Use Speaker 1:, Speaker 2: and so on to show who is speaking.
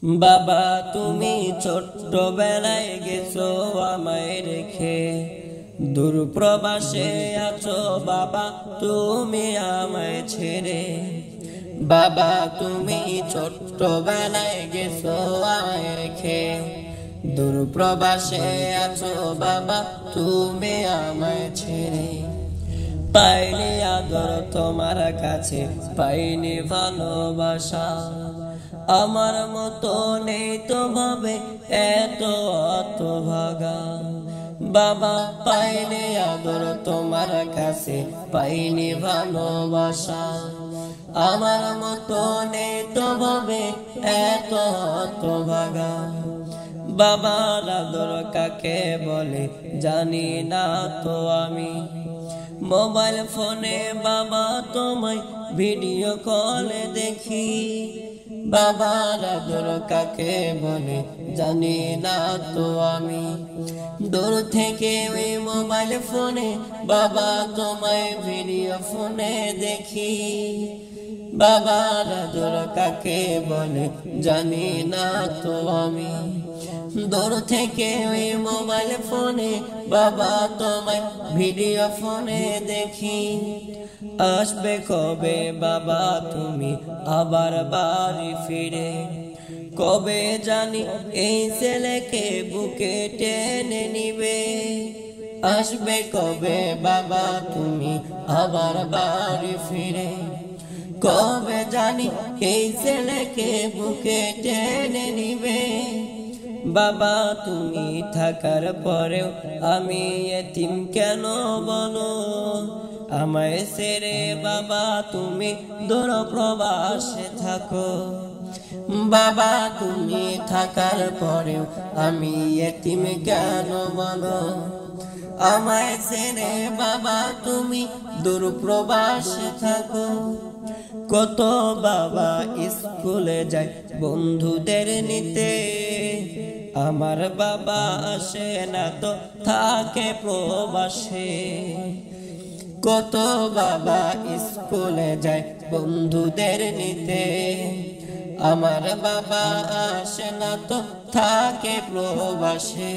Speaker 1: বাবা তুমি ছোট্টবেলায় গেছো আমায় রেখে, দূর প্রবাসে আছো বাবা তুমি আমায় ছেড়ে। বাবা তুমি ছোট্টবেলায় গেছো আমায় রেখে, দূর প্রবাসে আছো বাবা তুমি আমায় ছেড়ে। পাইনি আদর তোমার কাছে, পাইনি ভালোবাসা, আমার মতো নেই তো ভাবে এত হতভাগা। বাবা পাইনি আদর তোমার কাছে, পাইনি ভালোবাসা, আমার মতো নেই তো ভাবে এত হতভাগা। বাবার আদর কাকে বলে জানি না তো আমি, মোবাইল ফোনে বাবা তোমায় ভিডিও কলে দেখি। বাবার আদর কাকে বলে জানি না তো আমি, দূর থেকে ওই মোবাইল ফোনে বাবা তোমায় ভিডিও ফোনে দেখি। বাবার আদর কাকে বলে জানি না তো আমি, দূর থেকে ওই মোবাইল ফোনে বাবা তোমায় ভিডিও ফোনে দেখি। আসবে কবে বাবা তুমি আবার বাড়ি ফিরে, কবে জানি এই ছেলেকে বুকে টেনে নিবে। আসবে কবে বাবা তুমি আবার বাড়ি ফিরে, কবে জানি এই ছেলেকে বুকে টেনে নিবে। বাবা তুমি থাকার পরেও আমি এতিম কেন বলো, আমায় ছেড়ে বাবা তুমি দূর প্রবাসে থাকো। বাবা তুমি থাকার পরেও আমি এতিম কেন বলো, আমায় ছেড়ে বাবা তুমি দূর প্রবাসে থাকো। কত বাবা স্কুলে যায় বন্ধুদের নিতে, আমার বাবা আসে না তো থাকে প্রবাসে। কত বাবা স্কুলে যায় বন্ধুদের নিতে, আমার বাবা আসে না তো থাকে প্রবাসে।